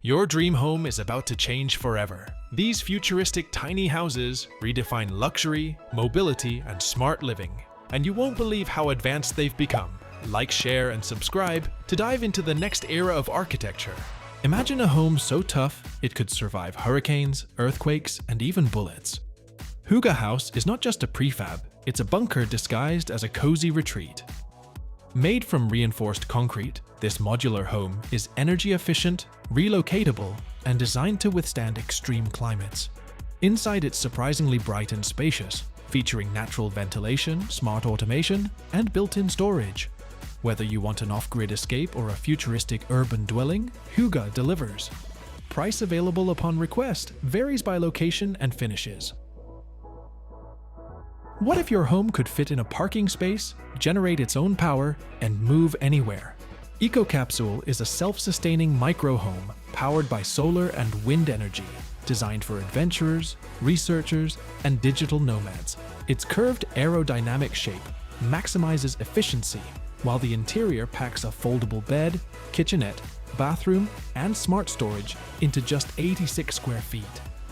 Your dream home is about to change forever. These futuristic tiny houses redefine luxury, mobility, and smart living. And you won't believe how advanced they've become. Like, share, and subscribe to dive into the next era of architecture. Imagine a home so tough it could survive hurricanes, earthquakes, and even bullets. Hüga House is not just a prefab, it's a bunker disguised as a cozy retreat. Made from reinforced concrete, this modular home is energy efficient, relocatable, and designed to withstand extreme climates. Inside, it's surprisingly bright and spacious, featuring natural ventilation, smart automation, and built-in storage. Whether you want an off-grid escape or a futuristic urban dwelling, Hüga delivers. Price available upon request varies by location and finishes. What if your home could fit in a parking space, generate its own power, and move anywhere? Ecocapsule is a self-sustaining micro-home powered by solar and wind energy, designed for adventurers, researchers, and digital nomads. Its curved aerodynamic shape maximizes efficiency, while the interior packs a foldable bed, kitchenette, bathroom, and smart storage into just 86 square feet.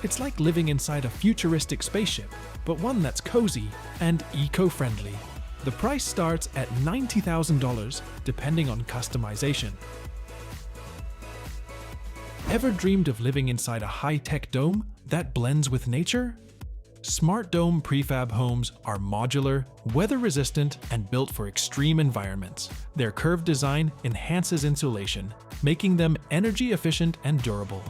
It's like living inside a futuristic spaceship, but one that's cozy and eco-friendly. The price starts at $90,000, depending on customization. Ever dreamed of living inside a high-tech dome that blends with nature? Smartdome prefab homes are modular, weather-resistant, and built for extreme environments. Their curved design enhances insulation, making them energy-efficient and durable.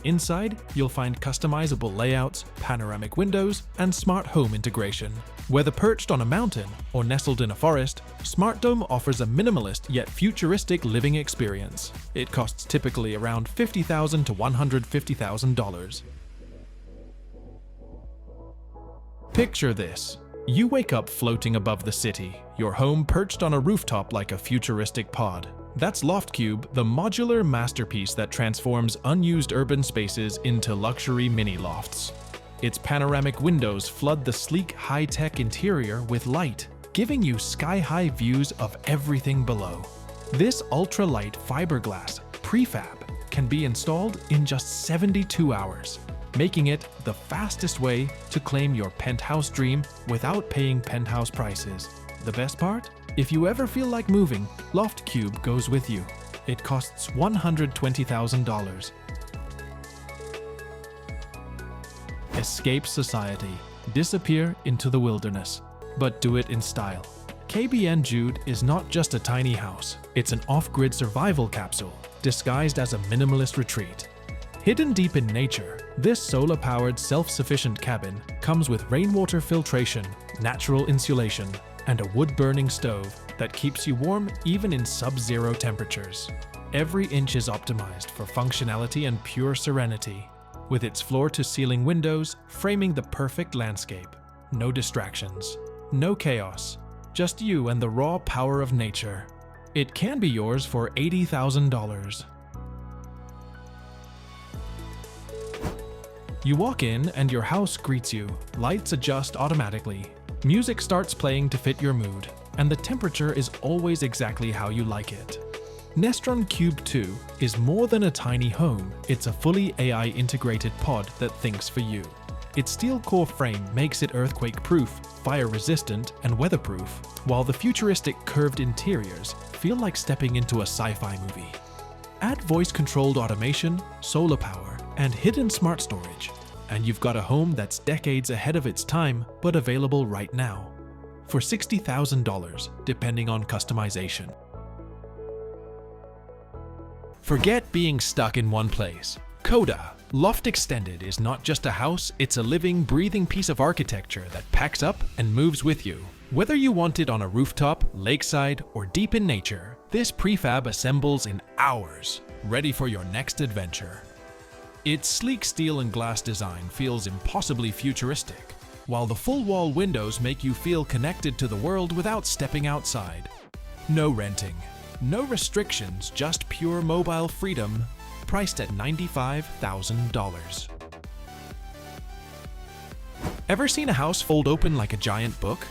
Inside, you'll find customizable layouts, panoramic windows, and smart home integration. Whether perched on a mountain or nestled in a forest, Smartdome offers a minimalist yet futuristic living experience. It costs typically around $50,000 to $150,000. Picture this. You wake up floating above the city, your home perched on a rooftop like a futuristic pod. That's LoftCube, the modular masterpiece that transforms unused urban spaces into luxury mini-lofts. Its panoramic windows flood the sleek, high-tech interior with light, giving you sky-high views of everything below. This ultra-light fiberglass prefab can be installed in just 72 hours, making it the fastest way to claim your penthouse dream without paying penthouse prices. The best part? If you ever feel like moving, LoftCube goes with you. It costs $120,000. Escape society. Disappear into the wilderness. But do it in style. KABN Jude is not just a tiny house. It's an off-grid survival capsule, disguised as a minimalist retreat. Hidden deep in nature, this solar-powered self-sufficient cabin comes with rainwater filtration, natural insulation, and a wood-burning stove that keeps you warm even in sub-zero temperatures. Every inch is optimized for functionality and pure serenity, with its floor-to-ceiling windows framing the perfect landscape. No distractions, no chaos, just you and the raw power of nature. It can be yours for $80,000. You walk in and your house greets you. Lights adjust automatically. Music starts playing to fit your mood, and the temperature is always exactly how you like it. Nestron Cube Two is more than a tiny home, it's a fully AI-integrated pod that thinks for you. Its steel core frame makes it earthquake-proof, fire-resistant, and weatherproof, while the futuristic curved interiors feel like stepping into a sci-fi movie. Add voice-controlled automation, solar power, and hidden smart storage, and you've got a home that's decades ahead of its time, but available right now, for $60,000, depending on customization. Forget being stuck in one place. KODA, Loft Extended is not just a house, it's a living, breathing piece of architecture that packs up and moves with you. Whether you want it on a rooftop, lakeside, or deep in nature, this prefab assembles in hours, ready for your next adventure. Its sleek steel and glass design feels impossibly futuristic, while the full-wall windows make you feel connected to the world without stepping outside. No renting, no restrictions, just pure mobile freedom, priced at $95,000. Ever seen a house fold open like a giant book?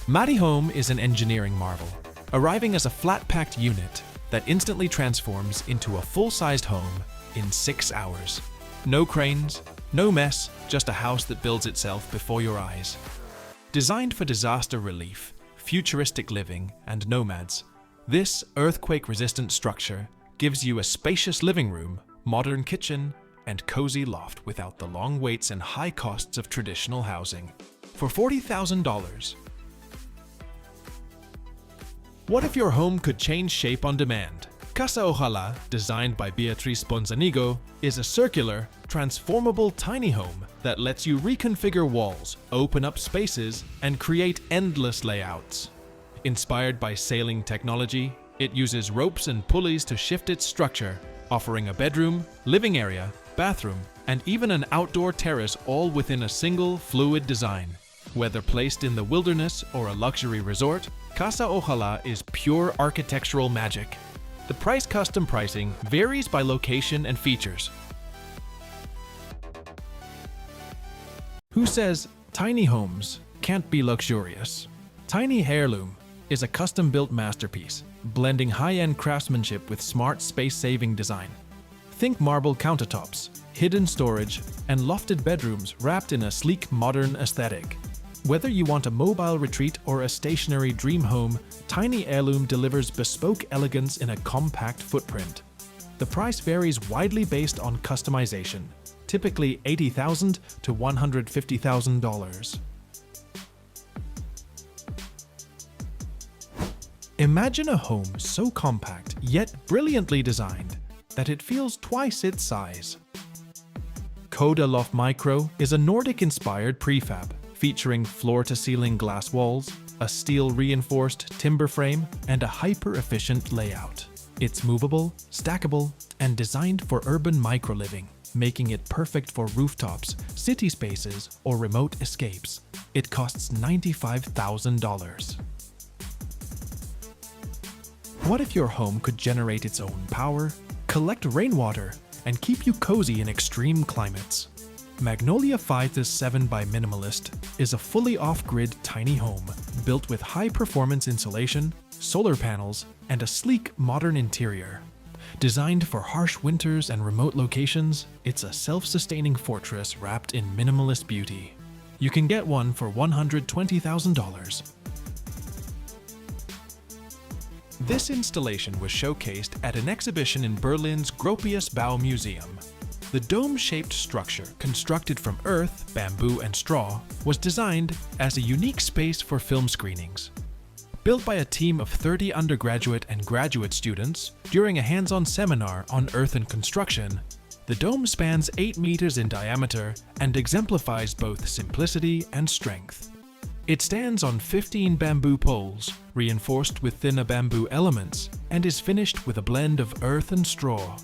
MADI Home is an engineering marvel, arriving as a flat-packed unit that instantly transforms into a full-sized home in 6 hours. No cranes, no mess, just a house that builds itself before your eyes. Designed for disaster relief, futuristic living, and nomads, this earthquake-resistant structure gives you a spacious living room, modern kitchen, and cozy loft without the long waits and high costs of traditional housing. For $40,000. What if your home could change shape on demand? Casa Ojalá, designed by Beatrice Bonzanigo, is a circular, transformable tiny home that lets you reconfigure walls, open up spaces, and create endless layouts. Inspired by sailing technology, it uses ropes and pulleys to shift its structure, offering a bedroom, living area, bathroom, and even an outdoor terrace all within a single, fluid design. Whether placed in the wilderness or a luxury resort, Casa Ojalá is pure architectural magic. The custom pricing varies by location and features. Who says tiny homes can't be luxurious? Tiny Heirloom is a custom-built masterpiece, blending high-end craftsmanship with smart space-saving design. Think marble countertops, hidden storage, and lofted bedrooms wrapped in a sleek, modern aesthetic. Whether you want a mobile retreat or a stationary dream home, Tiny Heirloom delivers bespoke elegance in a compact footprint. The price varies widely based on customization, typically $80,000 to $150,000. Imagine a home so compact yet brilliantly designed that it feels twice its size. KODA Loft Micro is a Nordic-inspired prefab featuring floor-to-ceiling glass walls, a steel-reinforced timber frame, and a hyper-efficient layout. It's movable, stackable, and designed for urban micro-living, making it perfect for rooftops, city spaces, or remote escapes. It costs $95,000. What if your home could generate its own power, collect rainwater, and keep you cozy in extreme climates? Magnolia V7 by Minimalist is a fully off-grid tiny home built with high-performance insulation, solar panels, and a sleek, modern interior. Designed for harsh winters and remote locations, it's a self-sustaining fortress wrapped in minimalist beauty. You can get one for $120,000. This installation was showcased at an exhibition in Berlin's Gropius Bau Museum. The dome-shaped structure, constructed from earth, bamboo, and straw, was designed as a unique space for film screenings. Built by a team of 30 undergraduate and graduate students during a hands-on seminar on earth and construction, the dome spans 8 meters in diameter and exemplifies both simplicity and strength. It stands on 15 bamboo poles, reinforced with thinner bamboo elements, and is finished with a blend of earth and straw.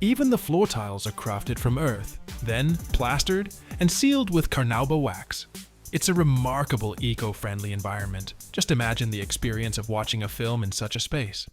Even the floor tiles are crafted from earth, then plastered and sealed with carnauba wax. It's a remarkable eco-friendly environment. Just imagine the experience of watching a film in such a space.